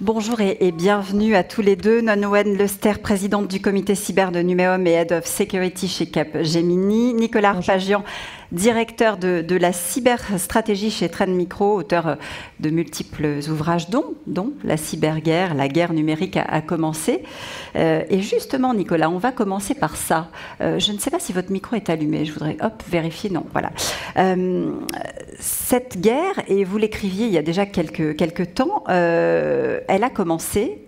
Bonjour et bienvenue à tous les deux. Nonwen Lester, présidente du comité cyber de Numéum et Head of Security chez Capgemini. Nicolas Arpagian, directeur de la cyberstratégie chez Trend Micro, auteur de multiples ouvrages dont La cyberguerre, la guerre numérique a commencé. Et justement, Nicolas, on va commencer par ça. Je ne sais pas si votre micro est allumé. Je voudrais vérifier. Non, voilà. Cette guerre, et vous l'écriviez il y a déjà quelques temps, elle a commencé,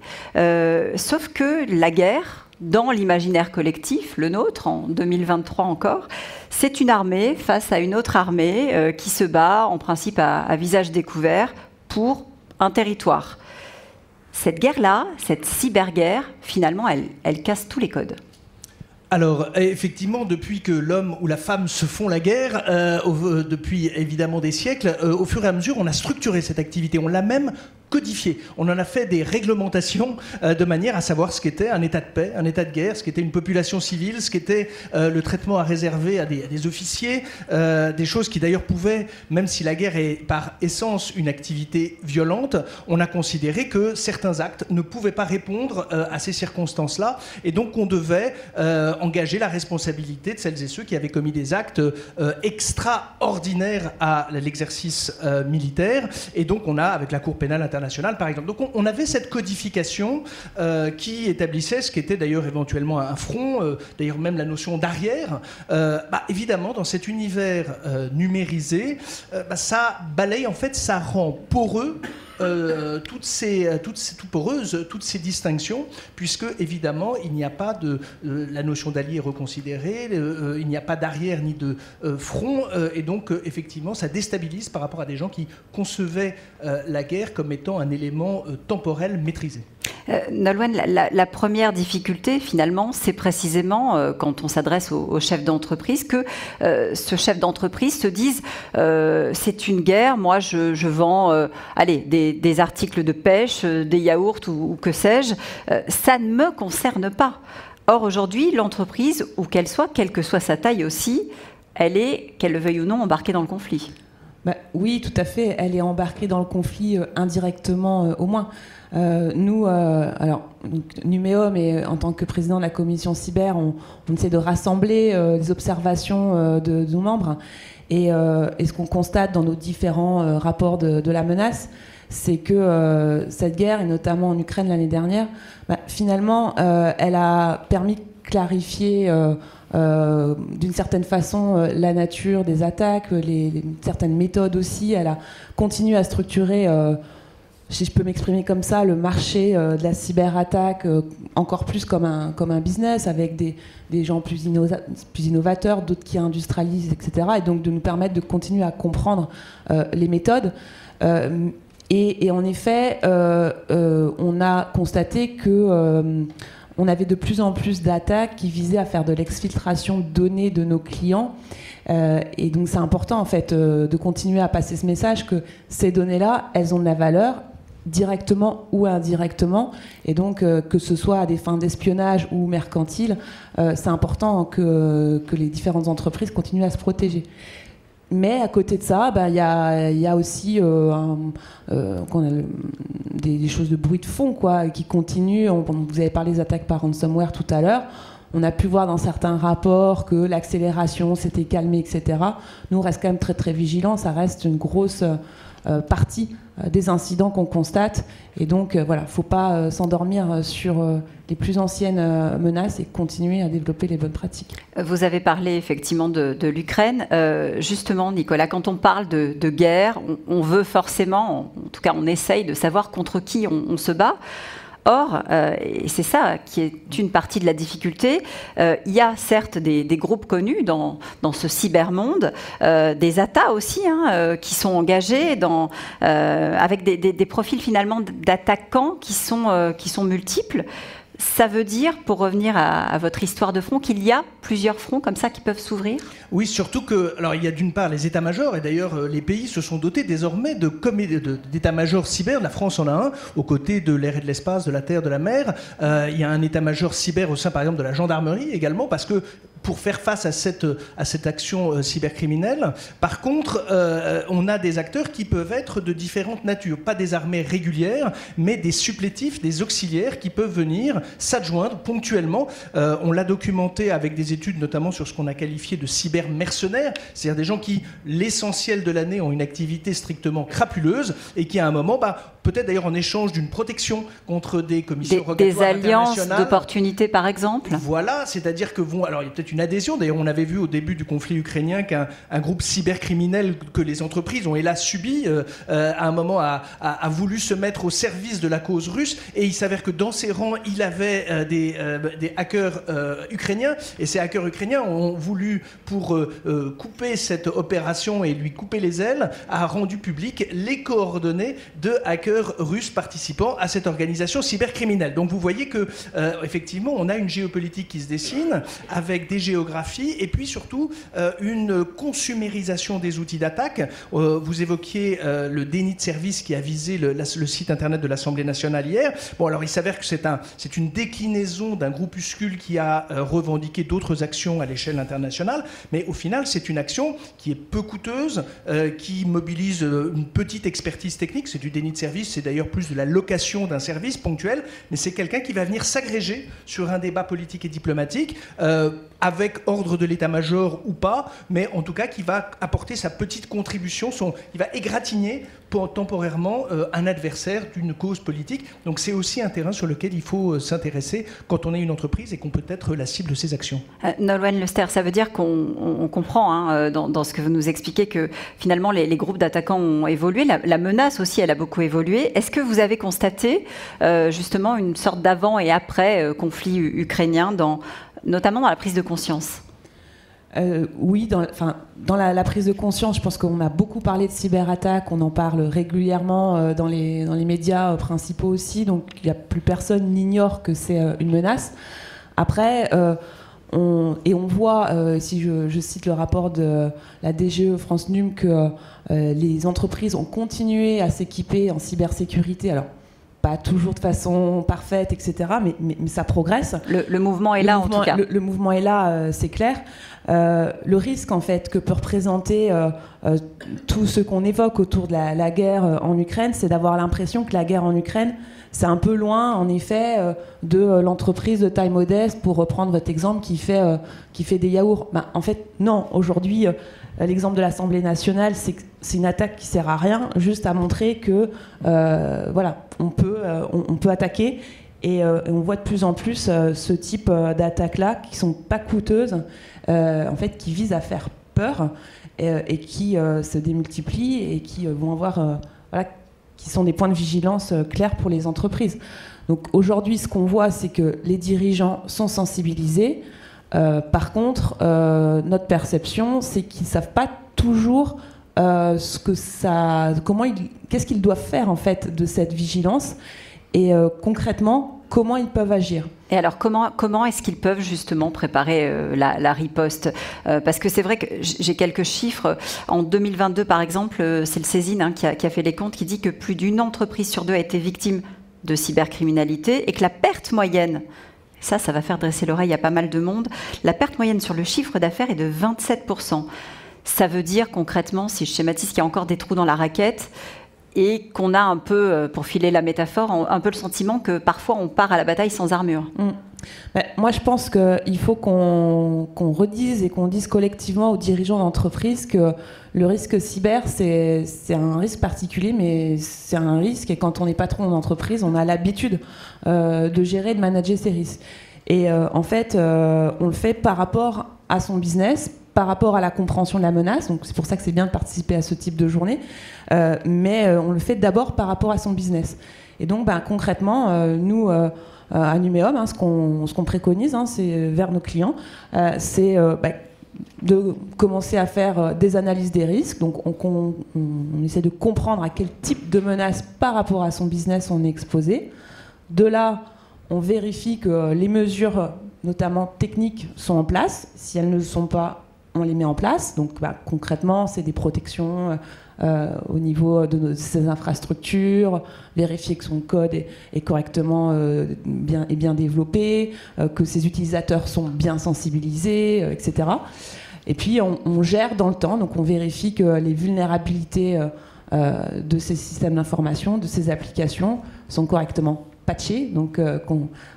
sauf que la guerre, dans l'imaginaire collectif, le nôtre, en 2023 encore, c'est une armée face à une autre armée qui se bat, en principe, à visage découvert, pour un territoire. Cette guerre-là, cette cyberguerre, finalement, elle casse tous les codes. Alors, effectivement, depuis que l'homme ou la femme se font la guerre, depuis évidemment des siècles, au fur et à mesure, on a structuré cette activité, on l'a même codifié. On en a fait des réglementations de manière à savoir ce qu'était un état de paix, un état de guerre, ce qu'était une population civile, ce qu'était le traitement à réserver à des officiers, des choses qui d'ailleurs pouvaient, même si la guerre est par essence une activité violente, on a considéré que certains actes ne pouvaient pas répondre à ces circonstances-là, et donc on devait engager la responsabilité de celles et ceux qui avaient commis des actes extraordinaires à l'exercice militaire, et donc on a, avec la Cour pénale internationale par exemple, donc on avait cette codification qui établissait ce qu'était d'ailleurs éventuellement un front, d'ailleurs même la notion d'arrière. Évidemment, dans cet univers numérisé, ça balaye, en fait, ça rend poreux toutes ces distinctions, puisque évidemment il n'y a pas de la notion d'allié reconsidérée, il n'y a pas d'arrière ni de front, et donc effectivement ça déstabilise par rapport à des gens qui concevaient la guerre comme étant un élément temporel maîtrisé. Nolwenn, la première difficulté, finalement, c'est précisément quand on s'adresse au chef d'entreprise que ce chef d'entreprise se dise c'est une guerre, moi je vends des articles de pêche, des yaourts ou que sais-je, ça ne me concerne pas. Or, aujourd'hui, l'entreprise, où qu'elle soit, quelle que soit sa taille aussi, elle est, qu'elle le veuille ou non, embarquée dans le conflit. Oui, tout à fait. Elle est embarquée dans le conflit indirectement, au moins. Nous, Numéum, et en tant que président de la commission cyber, on essaie de rassembler les observations de nos membres. Et ce qu'on constate dans nos différents rapports de la menace, c'est que cette guerre, et notamment en Ukraine l'année dernière, finalement, elle a permis de clarifier d'une certaine façon la nature des attaques, certaines méthodes aussi. Elle a continué à structurer, si je peux m'exprimer comme ça, le marché de la cyberattaque encore plus comme un business, avec des gens plus innovateurs, d'autres qui industrialisent, etc. Et donc de nous permettre de continuer à comprendre les méthodes. Et en effet, on a constaté que on avait de plus en plus d'attaques qui visaient à faire de l'exfiltration de données de nos clients. Et donc c'est important, en fait, de continuer à passer ce message que ces données-là, elles ont de la valeur, directement ou indirectement. Et donc, que ce soit à des fins d'espionnage ou mercantiles, c'est important que les différentes entreprises continuent à se protéger. Mais à côté de ça, il y a aussi des choses de bruit de fond, quoi, qui continuent. Vous avez parlé des attaques par ransomware tout à l'heure. On a pu voir dans certains rapports que l'accélération s'était calmée, etc. Nous, on reste quand même très, très vigilants. Ça reste une grosse partie des incidents qu'on constate. Et donc, voilà, il ne faut pas s'endormir sur les plus anciennes menaces et continuer à développer les bonnes pratiques. Vous avez parlé effectivement de l'Ukraine. Justement, Nicolas, quand on parle de guerre, on veut forcément, en tout cas on essaye de savoir contre qui on se bat. Or, et c'est ça qui est une partie de la difficulté, il y a certes des groupes connus dans ce cybermonde, des ATA aussi, qui sont engagés avec des profils finalement d'attaquants qui sont multiples. Ça veut dire, pour revenir à votre histoire de front, qu'il y a plusieurs fronts comme ça qui peuvent s'ouvrir ? Oui, surtout que, alors il y a d'une part les états-majors, et d'ailleurs les pays se sont dotés désormais d'états-majors cyber. La France en a un, aux côtés de l'air et de l'espace, de la terre, de la mer. Il y a un état-major cyber au sein, par exemple, de la gendarmerie également, parce que pour faire face à cette action cybercriminelle. Par contre, on a des acteurs qui peuvent être de différentes natures, pas des armées régulières, mais des supplétifs, des auxiliaires qui peuvent venir s'adjoindre ponctuellement. On l'a documenté avec des études notamment sur ce qu'on a qualifié de cybermercenaires, c'est-à-dire des gens qui, l'essentiel de l'année, ont une activité strictement crapuleuse et qui, à un moment, peut-être d'ailleurs en échange d'une protection contre des commissions rogatoires internationales. Des alliances d'opportunités, par exemple. Voilà, c'est-à-dire que alors il y a peut-être une adhésion. D'ailleurs, on avait vu au début du conflit ukrainien qu'un groupe cybercriminel que les entreprises ont hélas subi, à un moment a voulu se mettre au service de la cause russe, et il s'avère que dans ses rangs, il avait des hackers ukrainiens, et ces hackers ukrainiens ont voulu, pour couper cette opération et lui couper les ailes, a rendu public les coordonnées de hackers russes participant à cette organisation cybercriminelle. Donc vous voyez que effectivement, on a une géopolitique qui se dessine avec des géographies et puis surtout une consumérisation des outils d'attaque. Vous évoquiez le déni de service qui a visé le site internet de l'Assemblée nationale hier. Bon, alors il s'avère que c'est une déclinaison d'un groupuscule qui a revendiqué d'autres actions à l'échelle internationale, mais au final, c'est une action qui est peu coûteuse, qui mobilise une petite expertise technique. C'est du déni de service, c'est d'ailleurs plus de la location d'un service ponctuel, mais c'est quelqu'un qui va venir s'agréger sur un débat politique et diplomatique, avec ordre de l'état-major ou pas, mais en tout cas qui va apporter sa petite contribution, il va égratigner temporairement un adversaire d'une cause politique. Donc c'est aussi un terrain sur lequel il faut s'intéresser quand on est une entreprise et qu'on peut être la cible de ses actions. Nolwenn Lester, ça veut dire qu'on comprend dans ce que vous nous expliquez que finalement les groupes d'attaquants ont évolué, la menace aussi elle a beaucoup évolué. Est-ce que vous avez constaté justement une sorte d'avant et après conflit ukrainien, notamment dans la prise de conscience ? Oui, dans la prise de conscience, je pense qu'on a beaucoup parlé de cyberattaques, on en parle régulièrement dans les médias principaux aussi, donc plus personne n'ignore que c'est une menace. Après, on voit, si je cite le rapport de la DGE France Num, que les entreprises ont continué à s'équiper en cybersécurité. Alors, pas toujours de façon parfaite, etc., mais ça progresse. Le mouvement est là, en tout cas. Le mouvement est là, c'est clair. Le risque, en fait, que peut représenter tout ce qu'on évoque autour de la guerre en Ukraine, c'est d'avoir l'impression que la guerre en Ukraine, c'est un peu loin, en effet, de l'entreprise de taille modeste, pour reprendre votre exemple, qui fait des yaourts. En fait, non. Aujourd'hui, l'exemple de l'Assemblée nationale, c'est une attaque qui sert à rien, juste à montrer que, on peut attaquer. Et on voit de plus en plus ce type d'attaques-là, qui sont pas coûteuses, en fait, qui visent à faire peur et qui se démultiplient et qui vont avoir, qui sont des points de vigilance clairs pour les entreprises. Donc aujourd'hui, ce qu'on voit, c'est que les dirigeants sont sensibilisés. Par contre, notre perception, c'est qu'ils ne savent pas toujours qu'est-ce qu'ils doivent faire en fait de cette vigilance et concrètement, comment ils peuvent agir. Et alors, comment est-ce qu'ils peuvent justement préparer la riposte parce que c'est vrai que j'ai quelques chiffres. En 2022, par exemple, c'est le Césine qui a fait les comptes, qui dit que plus d'une entreprise sur deux a été victime de cybercriminalité et que la perte moyenne, ça va faire dresser l'oreille à pas mal de monde, la perte moyenne sur le chiffre d'affaires est de 27%. Ça veut dire concrètement, si je schématise, qu'il y a encore des trous dans la raquette, et qu'on a un peu, pour filer la métaphore, un peu le sentiment que parfois on part à la bataille sans armure. Moi, je pense qu'il faut qu'on redise et qu'on dise collectivement aux dirigeants d'entreprise que le risque cyber, c'est un risque particulier, mais c'est un risque, et quand on est patron d'entreprise, on a l'habitude de gérer, de manager ces risques. Et en fait, on le fait par rapport à son business, par rapport à la compréhension de la menace, donc c'est pour ça que c'est bien de participer à ce type de journée, mais on le fait d'abord par rapport à son business. Et donc concrètement, nous, à Numéum, ce qu'on préconise, c'est vers nos clients, c'est de commencer à faire des analyses des risques, donc on essaie de comprendre à quel type de menace par rapport à son business on est exposé. De là, on vérifie que les mesures, notamment techniques, sont en place. Si elles ne le sont pas, on les met en place. Donc concrètement, c'est des protections au niveau de ses infrastructures, vérifier que son code est correctement bien développé, que ses utilisateurs sont bien sensibilisés, etc. Et puis on gère dans le temps, donc on vérifie que les vulnérabilités de ces systèmes d'information, de ces applications, sont correctement patchées, donc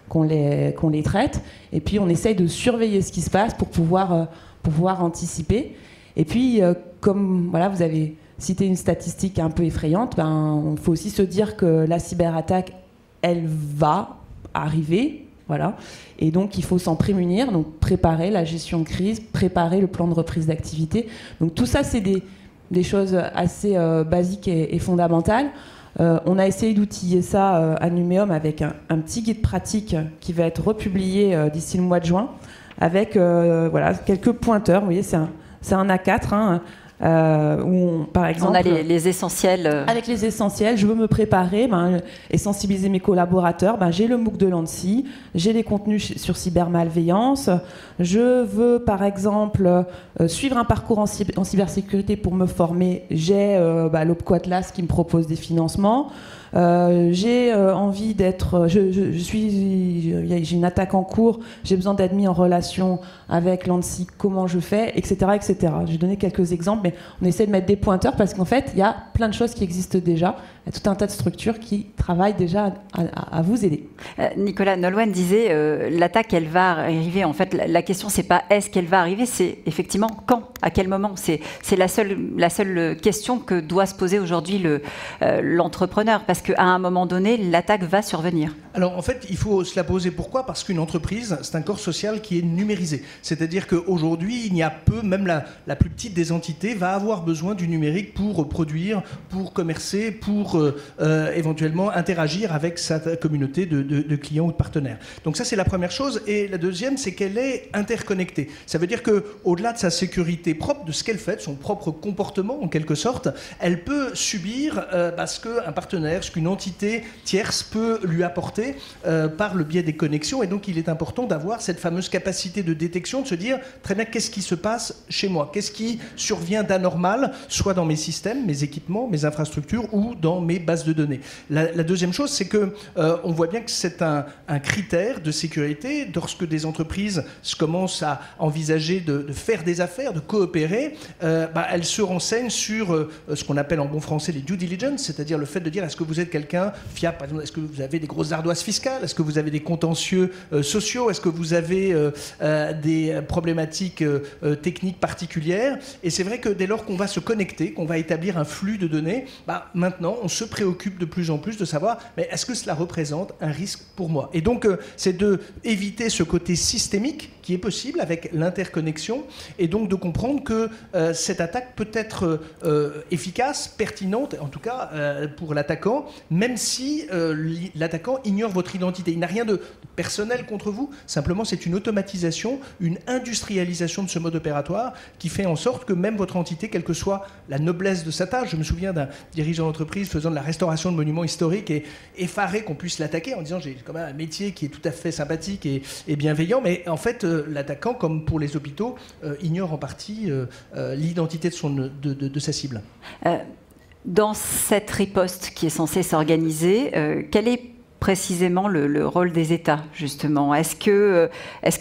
qu'on les traite. Et puis on essaye de surveiller ce qui se passe pour pouvoir anticiper. Et puis, comme voilà, vous avez cité une statistique un peu effrayante, il faut aussi se dire que la cyberattaque, elle va arriver. Voilà. Et donc, il faut s'en prémunir, donc préparer la gestion de crise, préparer le plan de reprise d'activité. Donc, tout ça, c'est des choses assez basiques et fondamentales. On a essayé d'outiller ça à Numéum avec un petit guide pratique qui va être republié d'ici le mois de juin, avec voilà, quelques pointeurs. Vous voyez, c'est un A4, hein, où par exemple, on a les essentiels. Avec les essentiels, je veux me préparer et sensibiliser mes collaborateurs. J'ai le MOOC de l'ANSSI, j'ai les contenus sur cybermalveillance. Je veux par exemple suivre un parcours en cybersécurité pour me former. J'ai l'OPCO Atlas qui me propose des financements. J'ai envie d'être. J'ai une attaque en cours. J'ai besoin d'être mis en relation avec l'ANSSI. Comment je fais, etc., etc. Je vais donner quelques exemples, mais on essaie de mettre des pointeurs parce qu'en fait, il y a plein de choses qui existent déjà. Il y a tout un tas de structures qui travaillent déjà à vous aider. Nicolas Nolwenn disait l'attaque, elle va arriver. En fait, la question, c'est pas est-ce qu'elle va arriver, c'est effectivement quand, à quel moment. C'est la seule question que doit se poser aujourd'hui l'entrepreneur, parce qu'à un moment donné, l'attaque va survenir. Alors en fait, il faut se la poser. Pourquoi ? Parce qu'une entreprise, c'est un corps social qui est numérisé. C'est-à-dire qu'aujourd'hui, il n'y a peu, même la plus petite des entités va avoir besoin du numérique pour produire, pour commercer, pour éventuellement interagir avec sa communauté de clients ou de partenaires. Donc ça, c'est la première chose. Et la deuxième, c'est qu'elle est interconnectée. Ça veut dire qu'au-delà de sa sécurité propre, de ce qu'elle fait, de son propre comportement en quelque sorte, elle peut subir ce qu'un partenaire, ce qu'une entité tierce peut lui apporter par le biais des connexions. Et donc, il est important d'avoir cette fameuse capacité de détection, de se dire, très bien, qu'est-ce qui se passe chez moi ? Qu'est-ce qui survient d'anormal, soit dans mes systèmes, mes équipements, mes infrastructures ou dans mes bases de données. La deuxième chose, c'est que on voit bien que c'est un critère de sécurité. Lorsque des entreprises commencent à envisager de faire des affaires, de coopérer, elles se renseignent sur ce qu'on appelle en bon français les due diligence, c'est-à-dire le fait de dire est-ce que vous êtes quelqu'un fiable, par exemple, est-ce que vous avez des grosses ardoises fiscales, est-ce que vous avez des contentieux sociaux, est-ce que vous avez des problématiques techniques particulières. Et c'est vrai que dès lors qu'on va se connecter, qu'on va établir un flux de données, maintenant on se préoccupe de plus en plus de savoir mais est-ce que cela représente un risque pour moi. Et donc c'est d'éviter ce côté systémique qui est possible avec l'interconnexion et donc de comprendre que cette attaque peut être efficace, pertinente, en tout cas pour l'attaquant, même si l'attaquant ignore votre identité. Il n'a rien de personnel contre vous, simplement c'est une automatisation, une industrialisation de ce mode opératoire qui fait en sorte que même votre entité, quelle que soit la noblesse de sa tâche, je me souviens d'un dirigeant d'entreprise faisant de la restauration de monuments historiques et effaré qu'on puisse l'attaquer en disant j'ai quand même un métier qui est tout à fait sympathique et bienveillant, mais en fait l'attaquant, comme pour les hôpitaux, ignore en partie l'identité de sa cible. Dans cette riposte qui est censée s'organiser, quel est précisément le rôle des États, justement? Est-ce que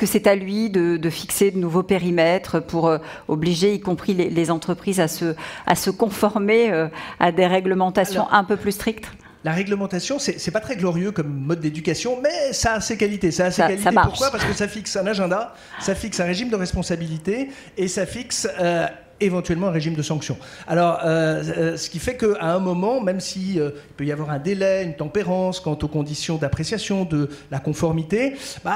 c'est à lui de fixer de nouveaux périmètres pour obliger, y compris les entreprises, à se conformer à des réglementations un peu plus strictes? La réglementation, c'est pas très glorieux comme mode d'éducation, mais ça a ses qualités. Ça marche. Pourquoi ? Parce que ça fixe un agenda, ça fixe un régime de responsabilité et ça fixe éventuellement un régime de sanctions. Alors, ce qui fait qu'à un moment, même s'il peut y avoir un délai, une tempérance quant aux conditions d'appréciation de la conformité,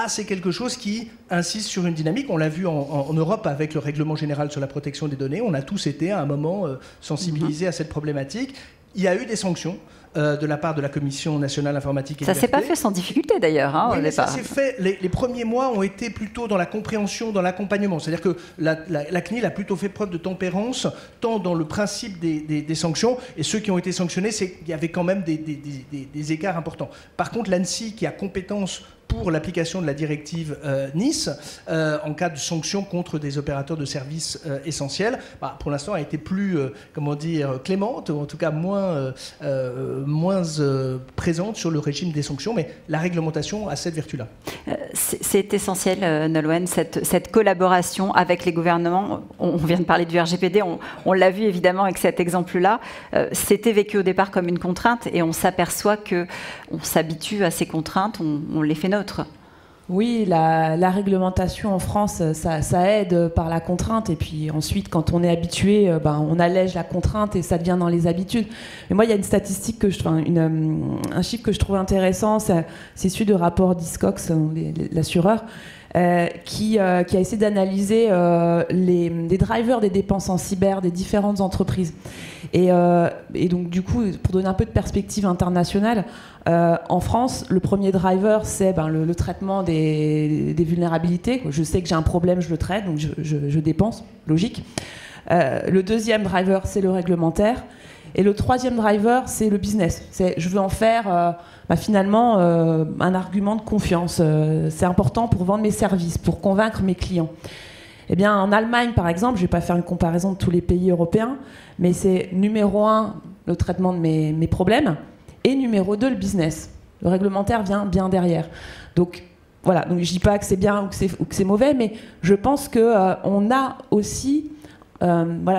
c'est quelque chose qui insiste sur une dynamique. On l'a vu en Europe avec le règlement général sur la protection des données. On a tous été à un moment sensibilisés à cette problématique. Il y a eu des sanctions de la part de la Commission nationale informatique et ça liberté. s'est pas fait sans difficulté d'ailleurs. Oui, mais ça s'est fait. Les premiers mois ont été plutôt dans la compréhension, dans l'accompagnement. C'est-à-dire que la CNIL a plutôt fait preuve de tempérance, tant dans le principe des sanctions, et ceux qui ont été sanctionnés, c'est qu'il y avait quand même des écarts importants. Par contre, l'ANSSI, qui a compétence pour l'application de la directive Nice en cas de sanctions contre des opérateurs de services essentiels, pour l'instant a été plus clémente, ou en tout cas moins présente sur le régime des sanctions, mais la réglementation a cette vertu-là. C'est essentiel, Nolwenn, cette collaboration avec les gouvernements. On vient de parler du RGPD, on l'a vu évidemment avec cet exemple-là. C'était vécu au départ comme une contrainte et on s'aperçoit qu'on s'habitue à ces contraintes, on les fait nôtres. Oui, la réglementation en France, ça aide par la contrainte. Et puis ensuite, quand on est habitué, on allège la contrainte et ça devient dans les habitudes. Mais moi, il y a une statistique, un chiffre que je trouve intéressant, c'est celui du rapport Discogs, l'assureur, qui a essayé d'analyser les drivers des dépenses en cyber des différentes entreprises. Et donc, du coup, pour donner un peu de perspective internationale, en France, le premier driver, c'est le traitement des vulnérabilités. Je sais que j'ai un problème, je le traite, donc je dépense, logique. Le deuxième driver, c'est le réglementaire. Et le troisième driver, c'est le business. Je veux en faire finalement un argument de confiance. C'est important pour vendre mes services, pour convaincre mes clients. Eh bien, en Allemagne, par exemple, je ne vais pas faire une comparaison de tous les pays européens, mais c'est numéro 1, le traitement de mes problèmes, et numéro 2, le business. Le réglementaire vient bien derrière. Donc, voilà. Donc, je ne dis pas que c'est bien ou que c'est mauvais, mais je pense qu'on a aussi...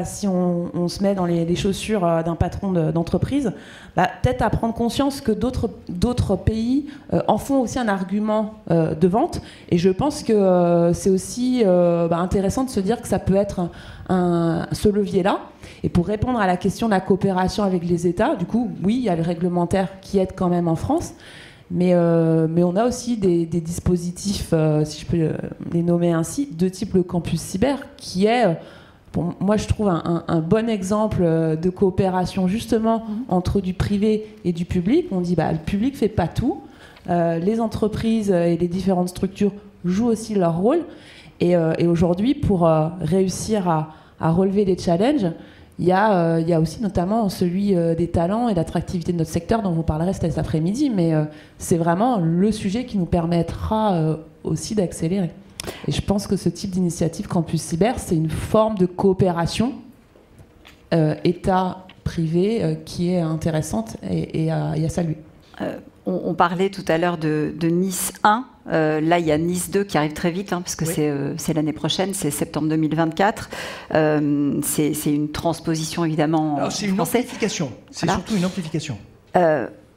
si on se met dans les chaussures d'un patron d'entreprise, peut-être à prendre conscience que d'autres pays en font aussi un argument de vente. Et je pense que c'est aussi intéressant de se dire que ça peut être ce levier-là. Et pour répondre à la question de la coopération avec les États, du coup, oui, il y a le réglementaire qui aide quand même en France. Mais on a aussi des dispositifs, si je peux les nommer ainsi, de type le campus cyber, qui est... moi, je trouve un bon exemple de coopération justement entre du privé et du public. On dit le public fait pas tout. Les entreprises et les différentes structures jouent aussi leur rôle. Et aujourd'hui, pour réussir à relever les challenges, il y a aussi notamment celui des talents et l'attractivité de notre secteur dont vous parlerez cet après-midi. Mais c'est vraiment le sujet qui nous permettra aussi d'accélérer. Et je pense que ce type d'initiative Campus Cyber, c'est une forme de coopération État-privé qui est intéressante et à saluer. On parlait tout à l'heure de Nice 1. Là, il y a Nice 2 qui arrive très vite, parce que c'est l'année prochaine, c'est septembre 2024. C'est une transposition, évidemment, en français. C'est une amplification. C'est surtout une amplification.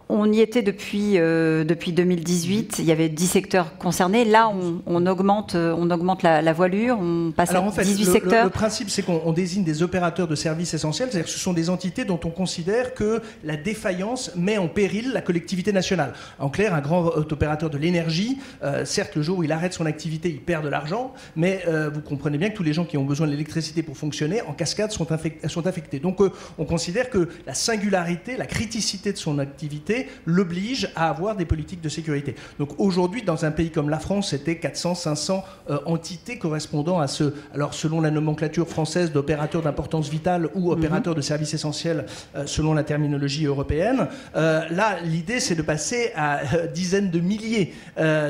On y était depuis 2018, il y avait 10 secteurs concernés. Là, on augmente la voilure, on passe à 18 secteurs. Le principe, c'est qu'on désigne des opérateurs de services essentiels, c'est-à-dire que ce sont des entités dont on considère que la défaillance met en péril la collectivité nationale. En clair, un grand opérateur de l'énergie, certes, le jour où il arrête son activité, il perd de l'argent, mais vous comprenez bien que tous les gens qui ont besoin de l'électricité pour fonctionner, en cascade, sont affectés. Donc, on considère que la singularité, la criticité de son activité l'oblige à avoir des politiques de sécurité. Donc aujourd'hui, dans un pays comme la France, c'était 400-500 entités correspondant à alors selon la nomenclature française d'opérateurs d'importance vitale ou opérateurs de services essentiels selon la terminologie européenne. Là, l'idée, c'est de passer à dizaines de milliers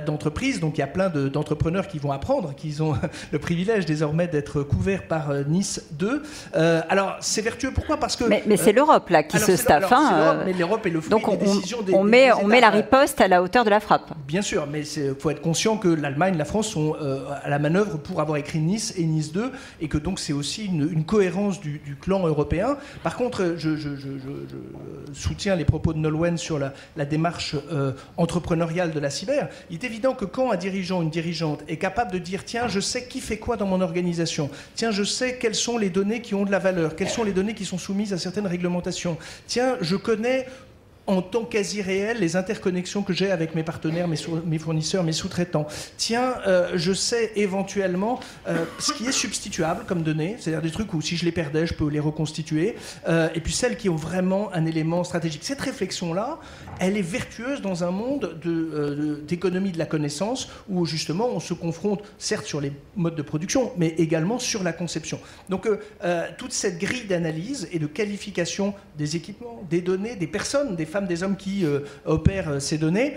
d'entreprises. Donc il y a plein d'entrepreneurs qui vont apprendre, qui ont le privilège désormais d'être couverts par Nice 2. Alors c'est vertueux, pourquoi ? Parce que... Mais c'est l'Europe là qui se staffe. Mais l'Europe est le fruit donc des décisions des on met la riposte à la hauteur de la frappe. Bien sûr, mais il faut être conscient que l'Allemagne, la France sont à la manœuvre pour avoir écrit Nice et Nice 2, et que donc c'est aussi une cohérence du clan européen. Par contre, je soutiens les propos de Nolwenn sur la démarche entrepreneuriale de la cyber. Il est évident que quand un dirigeant, une dirigeante est capable de dire « Tiens, je sais qui fait quoi dans mon organisation. Tiens, je sais quelles sont les données qui ont de la valeur. Quelles sont les données qui sont soumises à certaines réglementations. Tiens, je connais... » en temps quasi réel, les interconnexions que j'ai avec mes partenaires, mes fournisseurs, mes sous-traitants. Tiens, je sais éventuellement ce qui est substituable comme données, c'est-à-dire des trucs où si je les perdais, je peux les reconstituer, et puis celles qui ont vraiment un élément stratégique. Cette réflexion-là, elle est vertueuse dans un monde d'économie de la connaissance où justement on se confronte, certes sur les modes de production, mais également sur la conception. Donc toute cette grille d'analyse et de qualification des équipements, des données, des personnes, des femmes, des hommes qui opèrent ces données.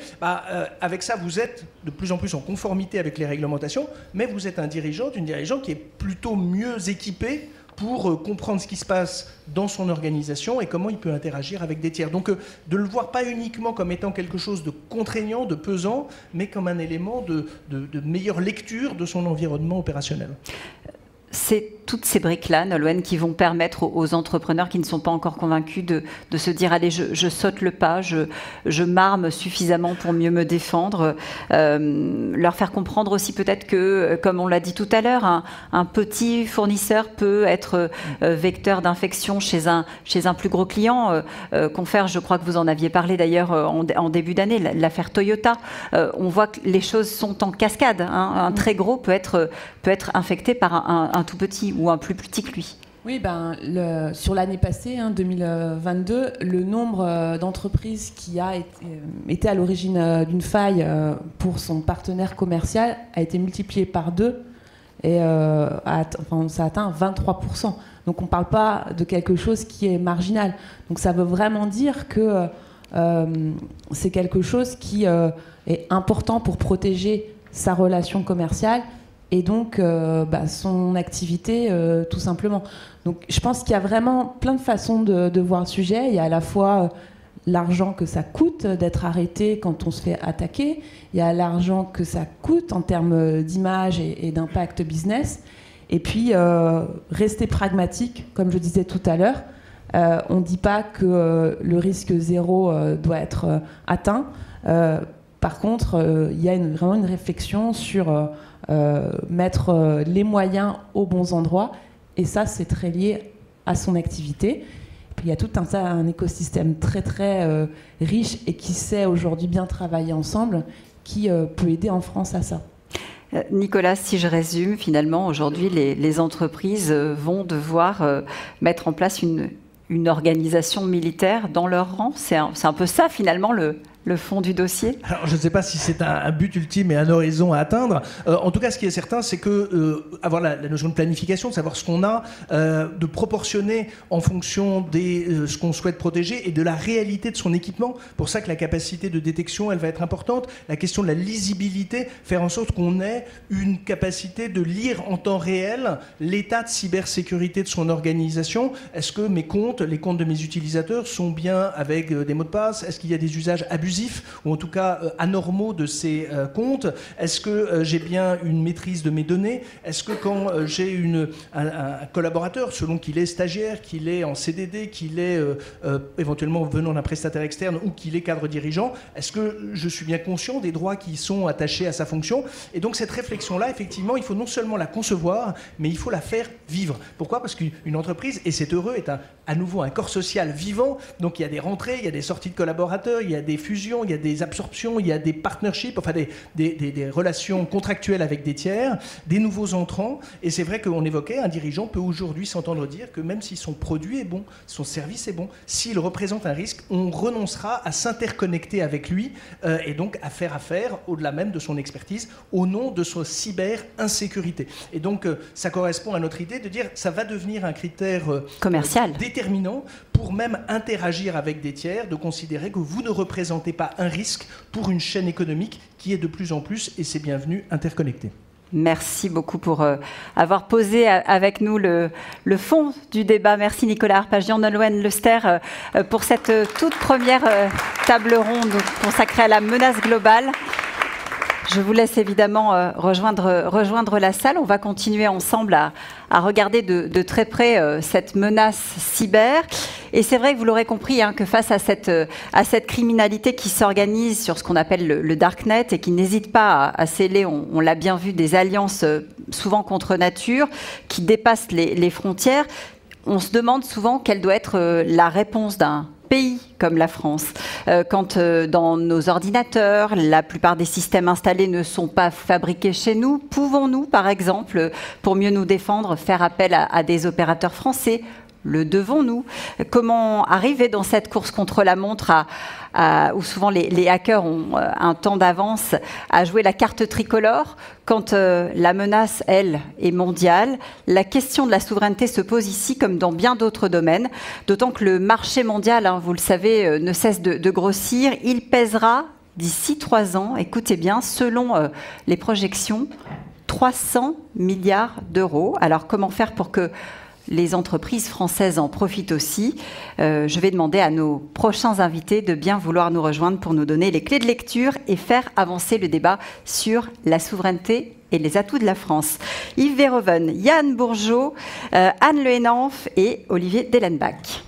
Avec ça, vous êtes de plus en plus en conformité avec les réglementations, mais vous êtes une dirigeante qui est plutôt mieux équipée pour comprendre ce qui se passe dans son organisation et comment il peut interagir avec des tiers. Donc de le voir pas uniquement comme étant quelque chose de contraignant, de pesant, mais comme un élément de meilleure lecture de son environnement opérationnel. C'est toutes ces briques-là, Nolwenn, qui vont permettre aux entrepreneurs qui ne sont pas encore convaincus de se dire « Allez, je saute le pas, je m'arme suffisamment pour mieux me défendre ». Leur faire comprendre aussi peut-être que, comme on l'a dit tout à l'heure, un petit fournisseur peut être vecteur d'infection chez un plus gros client. Confère, je crois que vous en aviez parlé d'ailleurs en début d'année, l'affaire Toyota. On voit que les choses sont en cascade. Un très gros peut être infecté par un tout petit ou un plus petit que lui. Oui, sur l'année passée, 2022, le nombre d'entreprises qui a été à l'origine d'une faille pour son partenaire commercial a été multiplié par 2 et ça atteint 23%. Donc on ne parle pas de quelque chose qui est marginal. Donc ça veut vraiment dire que c'est quelque chose qui est important pour protéger sa relation commerciale et donc son activité tout simplement. Donc je pense qu'il y a vraiment plein de façons de voir le sujet. Il y a à la fois l'argent que ça coûte d'être arrêté quand on se fait attaquer, il y a l'argent que ça coûte en termes d'image et d'impact business, et puis rester pragmatique, comme je disais tout à l'heure. On ne dit pas que le risque zéro doit être atteint. Par contre, il y a vraiment une réflexion sur mettre les moyens aux bons endroits, et ça c'est très lié à son activité. Puis il y a tout un écosystème très très riche et qui sait aujourd'hui bien travailler ensemble, qui peut aider en France à ça. Nicolas, si je résume, finalement aujourd'hui les entreprises vont devoir mettre en place une organisation militaire dans leur rang. C'est un peu ça finalement le fond du dossier. Alors, je ne sais pas si c'est un but ultime et un horizon à atteindre. En tout cas, ce qui est certain, c'est que avoir la notion de planification, de savoir ce qu'on a, de proportionner en fonction de ce qu'on souhaite protéger et de la réalité de son équipement. Pour ça que la capacité de détection, elle va être importante. La question de la lisibilité, faire en sorte qu'on ait une capacité de lire en temps réel l'état de cybersécurité de son organisation. Est-ce que mes comptes, les comptes de mes utilisateurs sont bien avec des mots de passe? Est-ce qu'il y a des usages abusifs ou en tout cas anormaux de ces comptes? Est-ce que j'ai bien une maîtrise de mes données? Est-ce que quand j'ai un collaborateur, selon qu'il est stagiaire, qu'il est en CDD, qu'il est éventuellement venant d'un prestataire externe ou qu'il est cadre dirigeant, est-ce que je suis bien conscient des droits qui sont attachés à sa fonction? Et donc cette réflexion-là, effectivement, il faut non seulement la concevoir, mais il faut la faire vivre. Pourquoi? Parce qu'une entreprise, et c'est heureux, est à nouveau un corps social vivant. Donc il y a des rentrées, il y a des sorties de collaborateurs, il y a des fusions, il y a des absorptions, il y a des partnerships, enfin des relations contractuelles avec des tiers, des nouveaux entrants. Et c'est vrai qu'on évoquait, un dirigeant peut aujourd'hui s'entendre dire que même si son produit est bon, son service est bon, s'il représente un risque, on renoncera à s'interconnecter avec lui et donc à faire affaire, au-delà même de son expertise, au nom de sa cyber-insécurité. Et donc ça correspond à notre idée de dire ça va devenir un critère commercial déterminant pour même interagir avec des tiers, de considérer que vous ne représentez pas un risque pour une chaîne économique qui est de plus en plus, et c'est bienvenu, interconnectée. Merci beaucoup pour avoir posé avec nous le fond du débat. Merci Nicolas Arpagian, Nolwenn Lester pour cette toute première table ronde consacrée à la menace globale. Je vous laisse évidemment rejoindre la salle. On va continuer ensemble à regarder de très près cette menace cyber. Et c'est vrai que vous l'aurez compris, que face à cette criminalité qui s'organise sur ce qu'on appelle le darknet et qui n'hésite pas à sceller, on l'a bien vu, des alliances souvent contre nature, qui dépassent les frontières, on se demande souvent quelle doit être la réponse d'un pays comme la France. Quand dans nos ordinateurs, la plupart des systèmes installés ne sont pas fabriqués chez nous, pouvons-nous, par exemple, pour mieux nous défendre, faire appel à des opérateurs français Le devons-nous? Comment arriver dans cette course contre la montre où souvent les hackers ont un temps d'avance à jouer la carte tricolore quand la menace, elle, est mondiale? La question de la souveraineté se pose ici comme dans bien d'autres domaines, d'autant que le marché mondial, hein, vous le savez, ne cesse de grossir. Il pèsera d'ici 3 ans, écoutez bien, selon les projections, 300 milliards d'euros. Alors comment faire pour que les entreprises françaises en profitent aussi? Je vais demander à nos prochains invités de bien vouloir nous rejoindre pour nous donner les clés de lecture et faire avancer le débat sur la souveraineté et les atouts de la France. Yves Verhoeven, Yann Bourgeaud, Anne Le Henanff et Olivier Dellenbach.